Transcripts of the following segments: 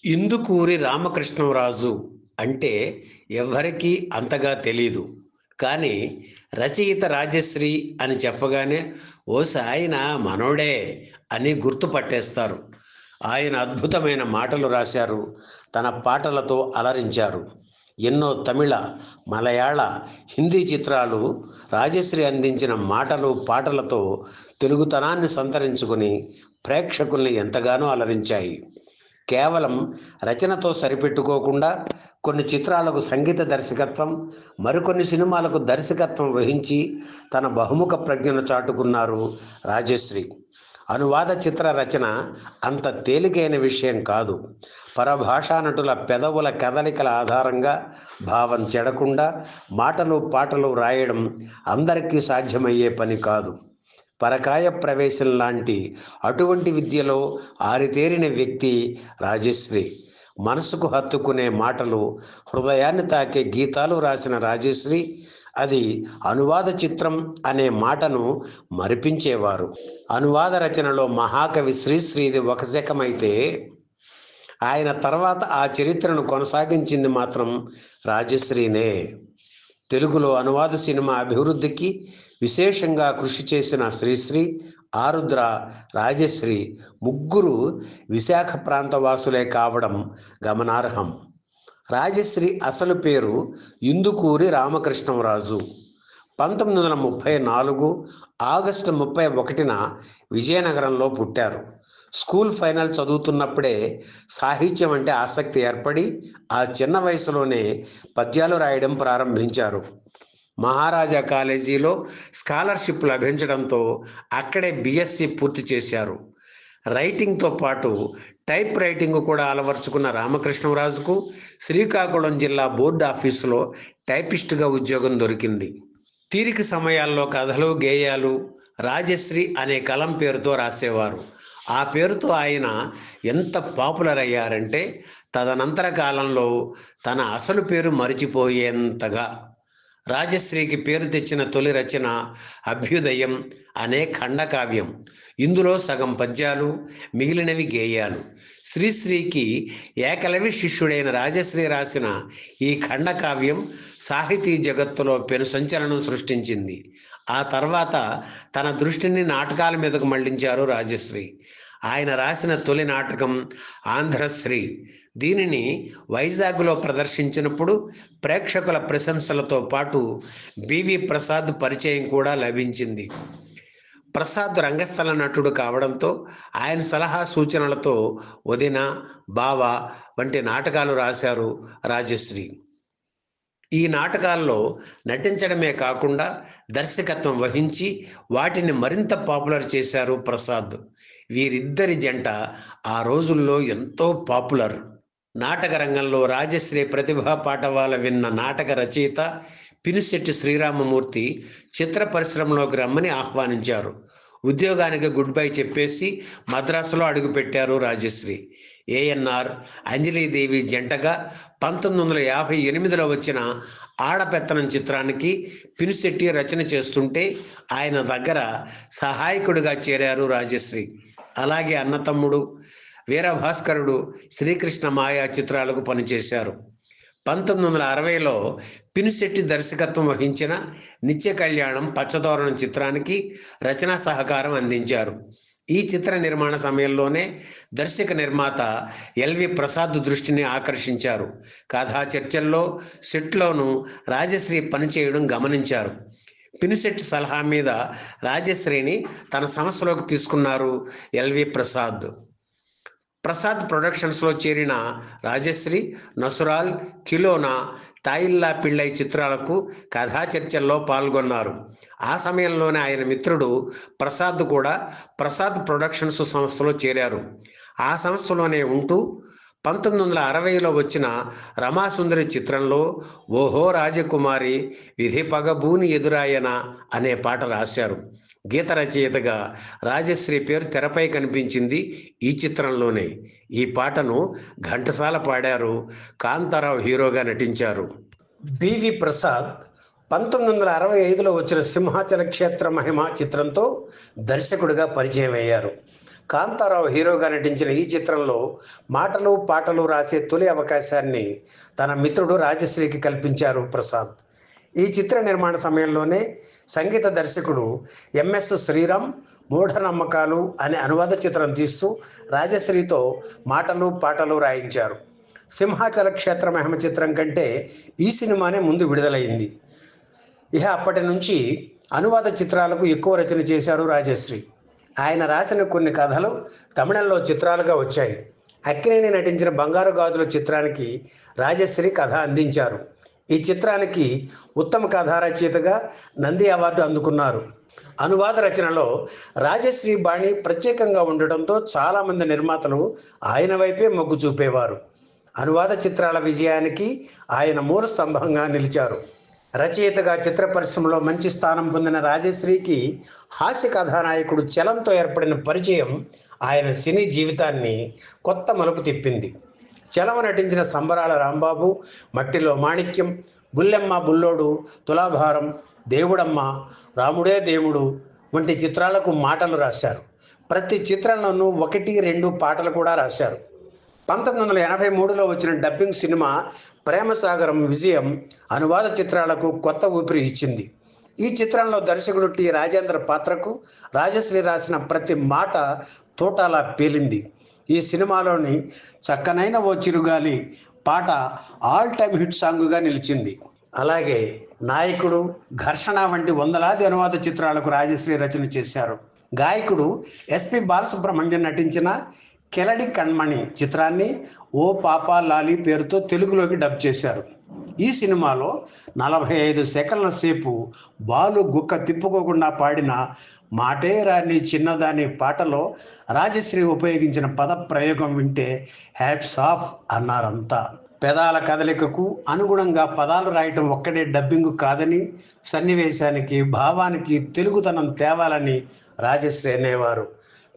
ఇందుకూరి రామకృష్ణరాజు అంటే ఎవ్వరికీ అంతగా తెలీదు. కానీ రచయిత రాజశ్రీ అని చెప్పగానే ఆయన మనోడే అని గుర్తుపట్టేస్తారు. ఆయన అద్భుతమైన మాటలు రాశారు. తన పాటలతో అలరించారు. ఎన్నో తమిళ, మలయాళ, హిందీ చిత్రాలు రాజశ్రీ అందించిన మాటలు, పాటలతో తెలుగుతనాన్ని సంతరించుకుని ప్రేక్షకుల్ని ఎంతగానో అలరించాయి. కేవలం రచనతో సరిపెట్టుకోకుండా కొన్ని చిత్రాలకు సంగీత దర్శకత్వం, మరికొన్ని సినిమాలకు దర్శకత్వం వహించి తన బహుముఖ ప్రజ్ఞను చాటుకున్నారు రాజశ్రీ. అనువాద చిత్ర రచన అంత తేలికైన విషయం కాదు. పరభాషా నటుల పెదవుల కదలికల ఆధారంగా భావం చెడకుండా మాటలు, పాటలు రాయడం అందరికీ సాధ్యమయ్యే పని కాదు. పరకాయ ప్రవేశం లాంటి అటువంటి విద్యలో ఆరితేరిన వ్యక్తి రాజశ్రీ. మనసుకు హత్తుకునే మాటలు, హృదయాన్ని తాకే గీతాలు రాసిన రాజశ్రీ అది అనువాద చిత్రం అనే మాటను మరిపించేవారు. అనువాద రచనలో మహాకవి శ్రీశ్రీది ఒక శకమైతే ఆయన తర్వాత ఆ చరిత్రను కొనసాగించింది మాత్రం రాజశ్రీనే. తెలుగులో అనువాద సినిమా అభివృద్ధికి విశేషంగా కృషి చేసిన శ్రీశ్రీ, ఆరుద్ర, రాజశ్రీ ముగ్గురు విశాఖ ప్రాంత వాసులే కావడం గమనార్హం. రాజశ్రీ అసలు పేరు ఇందుకూరి రామకృష్ణరాజు. 1934 ఆగస్టు 31న విజయనగరంలో పుట్టారు. స్కూల్ ఫైనల్ చదువుతున్నప్పుడే సాహిత్యం అంటే ఆసక్తి ఏర్పడి ఆ చిన్న వయసులోనే పద్యాలు రాయడం ప్రారంభించారు. మహారాజా కాలేజీలో స్కాలర్షిప్ లభించడంతో అక్కడే బిఎస్సి పూర్తి చేశారు. రైటింగ్తో పాటు టైప్ రైటింగ్ కూడా అలవర్చుకున్న రామకృష్ణరాజుకు శ్రీకాకుళం జిల్లా బోర్డు ఆఫీసులో టైపిస్టుగా ఉద్యోగం దొరికింది. తీరిక సమయాల్లో కథలు, గేయాలు రాజశ్రీ అనే కలం పేరుతో రాసేవారు. ఆ పేరుతో ఆయన ఎంత పాపులర్ అయ్యారంటే తదనంతర కాలంలో తన అసలు పేరు మరిచిపోయేంతగా. రాజశ్రీకి పేరు తెచ్చిన తొలి రచన అభ్యుదయం అనే ఖండకావ్యం. ఇందులో సగం పద్యాలు, మిగిలినవి గేయాలు. శ్రీశ్రీకి ఏకలవ్య శిష్యుడైన రాజశ్రీ రాసిన ఈ ఖండకావ్యం సాహితీ జగత్తులో పెను సంచలనం సృష్టించింది. ఆ తర్వాత తన దృష్టిని నాటకాల మీదకు మళ్లించారు రాజశ్రీ. ఆయన రాసిన తొలి నాటకం ఆంధ్రశ్రీ. దీనిని వైజాగ్లో ప్రదర్శించినప్పుడు ప్రేక్షకుల ప్రశంసలతో పాటు బివి ప్రసాద్ పరిచయం కూడా లభించింది. ప్రసాద్ రంగస్థల నటుడు కావడంతో ఆయన సలహా సూచనలతో వదిన, బావ వంటి నాటకాలు రాశారు రాజశ్రీ. ఈ నాటకాల్లో నటించడమే కాకుండా దర్శకత్వం వహించి వాటిని మరింత పాపులర్ చేశారు ప్రసాద్. వీరిద్దరి జంట ఆ రోజుల్లో ఎంతో పాపులర్. నాటక రంగంలో రాజశ్రీ ప్రతిభా పాటవాల విన్న నాటక రచయిత పినిశెట్టి శ్రీరామమూర్తి చిత్ర పరిశ్రమలోకి రమ్మని ఆహ్వానించారు. ఉద్యోగానికి గుడ్ బై చెప్పేసి మద్రాసులో అడుగుపెట్టారు రాజశ్రీ. ఏఎన్ఆర్, అంజలీదేవి జంటగా 1958లో వచ్చిన ఆడపెత్తనం చిత్రానికి పినిశెట్టి రచన చేస్తుంటే ఆయన దగ్గర సహాయకుడిగా చేరారు రాజశ్రీ. అలాగే అన్నతమ్ముడు, వీరభాస్కరుడు, శ్రీకృష్ణ మాయా చిత్రాలకు పనిచేశారు. 1960లో పినిశెట్టి దర్శకత్వం వహించిన నిత్య కళ్యాణం, పచ్చతోరణం చిత్రానికి రచనా సహకారం అందించారు. ఈ చిత్ర నిర్మాణ సమయంలోనే దర్శక నిర్మాత ఎల్వి ప్రసాద్ దృష్టిని ఆకర్షించారు. కథా చర్చల్లో, సెట్లోనూ రాజశ్రీ పనిచేయడం గమనించారు. పినిశెట్టి సలహా మీద రాజశ్రీని తన సంస్థలోకి తీసుకున్నారు ఎల్వి ప్రసాద్. ప్రసాద్ ప్రొడక్షన్స్లో చేరిన రాజశ్రీ నసురాల్, కిలోనా, తాయిల్లా పిళ్ళై చిత్రాలకు కథా చర్చల్లో పాల్గొన్నారు. ఆ సమయంలోనే ఆయన మిత్రుడు ప్రసాద్ కూడా ప్రసాద్ ప్రొడక్షన్స్ సంస్థలో చేరారు. ఆ సంస్థలోనే ఉంటూ 1960లో వచ్చిన రమాసుందరి చిత్రంలో ఓహో రాజకుమారి, విధి పగబూని ఎదురాయన అనే పాట రాశారు. గీత రచయితగా రాజశ్రీ పేరు తెరపై కనిపించింది ఈ చిత్రంలోనే. ఈ పాటను ఘంటసాల పాడారు. కాంతారావు హీరోగా నటించారు. బివి ప్రసాద్ 1965లో వచ్చిన సింహాచల క్షేత్ర మహిమ చిత్రంతో దర్శకుడిగా పరిచయం అయ్యారు. కాంతారావు హీరోగా నటించిన ఈ చిత్రంలో మాటలు పాటలు రాసే తొలి అవకాశాన్ని తన మిత్రుడు రాజశ్రీకి కల్పించారు ప్రసాద్. ఈ చిత్ర నిర్మాణ సమయంలోనే సంగీత దర్శకుడు ఎంఎస్ శ్రీరామ్ మూఢనమ్మకాలు అనే అనువాద చిత్రం తీస్తూ రాజశ్రీతో మాటలు పాటలు రాయించారు. సింహాచల క్షేత్ర మహిమ చిత్రం కంటే ఈ సినిమానే ముందు విడుదలైంది. అప్పటి నుంచి అనువాద చిత్రాలకు ఎక్కువ రచన చేశారు రాజశ్రీ. ఆయన రాసిన కొన్ని కథలు తమిళంలో చిత్రాలుగా వచ్చాయి. అక్కినేని నటించిన బంగారు గాజుల చిత్రానికి రాజశ్రీ కథ అందించారు. ఈ చిత్రానికి ఉత్తమ కథా రచయితగా నంది అవార్డు అందుకున్నారు. అనువాద రచనలో రాజశ్రీ బాణి ప్రత్యేకంగా ఉండటంతో చాలామంది నిర్మాతలు ఆయన వైపే మొగ్గు చూపేవారు. అనువాద చిత్రాల విజయానికి ఆయన మూల స్తంభంగా నిలిచారు. రచయితగా చిత్ర పరిశ్రమలో మంచి స్థానం పొందిన రాజశ్రీకి హాస్య కథానాయకుడు చలంతో ఏర్పడిన పరిచయం ఆయన సినీ జీవితాన్ని కొత్త మలుపు తిప్పింది. చలం నటించిన సంబరాల రాంబాబు, మట్టిలో మాణిక్యం, బుల్లెమ్మ బుల్లోడు, తులాభారం, దేవుడమ్మ, రాముడే దేవుడు వంటి చిత్రాలకు మాటలు రాశారు. ప్రతి చిత్రంలోనూ 1-2 పాటలు కూడా రాశారు. 1983లో వచ్చిన డబ్బింగ్ సినిమా ప్రేమసాగరం విజయం అనువాద చిత్రాలకు కొత్త ఊపిరి ఇచ్చింది. ఈ చిత్రంలో దర్శకుడు టి రాజేంద్ర పాత్రకు రాజశ్రీ రాసిన ప్రతి మాట తోటాలా పేలింది. ఈ సినిమాలోని చక్కనైన ఓ చిరుగాలి పాట ఆల్ టైమ్ హిట్ సాంగ్గా నిలిచింది. అలాగే నాయకుడు, ఘర్షణ వంటి వందలాది అనువాద చిత్రాలకు రాజశ్రీ రచన చేశారు. గాయకుడు ఎస్పి బాలసుబ్రహ్మణ్యం నటించిన కెలడి కణ్మణి చిత్రాన్ని ఓ పాపా లాలి పేరుతో తెలుగులోకి డబ్ చేశారు. ఈ సినిమాలో 45 సెకన్ల సేపు బాలు గుక్క తిప్పుకోకుండా పాడిన మాటే రాని చిన్నదాని పాటలో రాజశ్రీ ఉపయోగించిన పద ప్రయోగం వింటే హ్యాట్స్ ఆఫ్ అన్నారంతా. పెదాల కదలికకు అనుగుణంగా పదాలు రాయటం ఒక్కడే డబ్బింగ్ కాదని, సన్నివేశానికి భావానికి తెలుగుతనం తేవాలని రాజశ్రీ అనేవారు.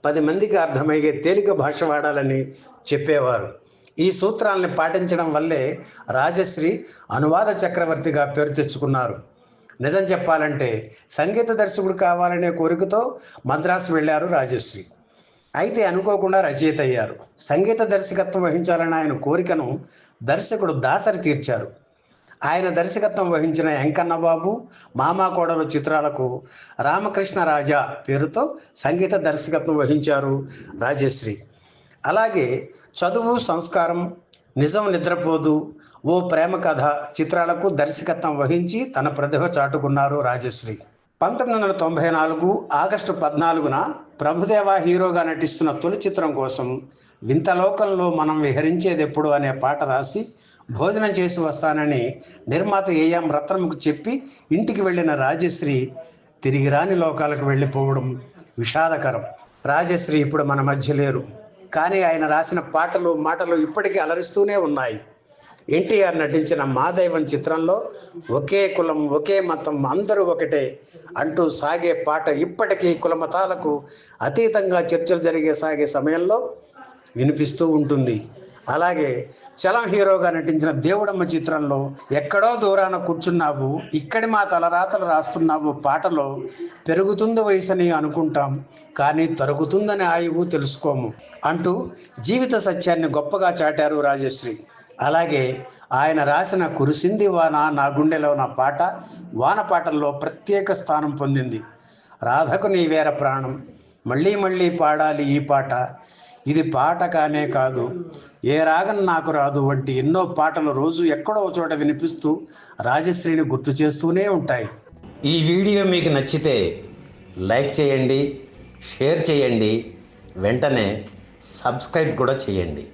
10 మందికి అర్థమయ్యే తేలిక భాష వాడాలని చెప్పేవారు. ఈ సూత్రాల్ని పాటించడం వల్లే రాజశ్రీ అనువాద చక్రవర్తిగా పేరు తెచ్చుకున్నారు. నిజం చెప్పాలంటే సంగీత దర్శకుడు కావాలనే కోరికతో మద్రాసు వెళ్ళారు రాజశ్రీ. అయితే అనుకోకుండా రచయిత అయ్యారు. సంగీత దర్శకత్వం వహించాలన్న ఆయన కోరికను దర్శకుడు దాసరి తీర్చారు. ఆయన దర్శకత్వం వహించిన ఎంకన్నబాబు, మామా కోడలు చిత్రాలకు రామకృష్ణ రాజా పేరుతో సంగీత దర్శకత్వం వహించారు రాజశ్రీ. అలాగే చదువు, సంస్కారం, నిజం నిద్రపోదు, ఓ ప్రేమ కథ చిత్రాలకు దర్శకత్వం వహించి తన ప్రతిభ చాటుకున్నారు రాజశ్రీ. 1994 ఆగస్టు 14న ప్రభుదేవ హీరోగా నటిస్తున్న తొలి చిత్రం కోసం వింతలోకంలో మనం విహరించేదెప్పుడు అనే పాట రాసి భోజనం చేసి వస్తానని నిర్మాత ఏఎం రత్నముకు చెప్పి ఇంటికి వెళ్ళిన రాజశ్రీ తిరిగి రాని లోకాలకు వెళ్ళిపోవడం విషాదకరం. రాజశ్రీ ఇప్పుడు మన మధ్య లేరు, కానీ ఆయన రాసిన పాటలు, మాటలు ఇప్పటికీ అలరిస్తూనే ఉన్నాయి. ఎన్టీఆర్ నటించిన మా దైవం చిత్రంలో ఒకే కులం, ఒకే మతం, అందరూ ఒకటే అంటూ సాగే పాట ఇప్పటికీ కులమతాలకు అతీతంగా చర్చలు సాగే సమయంలో వినిపిస్తూ ఉంటుంది. అలాగే చలం హీరోగా నటించిన దేవుడమ్మ చిత్రంలో ఎక్కడో దూరాన కూర్చున్నావు, ఇక్కడి మా తలరాతలు రాస్తున్నావు పాటలో పెరుగుతుంది వయసని అనుకుంటాం, కానీ తరుగుతుందని ఆయువు తెలుసుకోము అంటూ జీవిత సత్యాన్ని గొప్పగా చాటారు రాజశ్రీ. అలాగే ఆయన రాసిన కురిసింది వాన నా గుండెలో నా పాట వాన పాటల్లో ప్రత్యేక స్థానం పొందింది. రాధకు నీవేర ప్రాణం, మళ్ళీ మళ్ళీ పాడాలి ఈ పాట, ఇది పాట కానే కాదు, ఏ రాగం నాకు రాదు వంటి ఎన్నో పాటలు రోజు ఎక్కడో చోట వినిపిస్తూ రాజశ్రీని గుర్తు చేస్తూనే ఉంటాయి. ఈ వీడియో మీకు నచ్చితే లైక్ చేయండి, షేర్ చేయండి, వెంటనే సబ్స్క్రైబ్ కూడా చేయండి.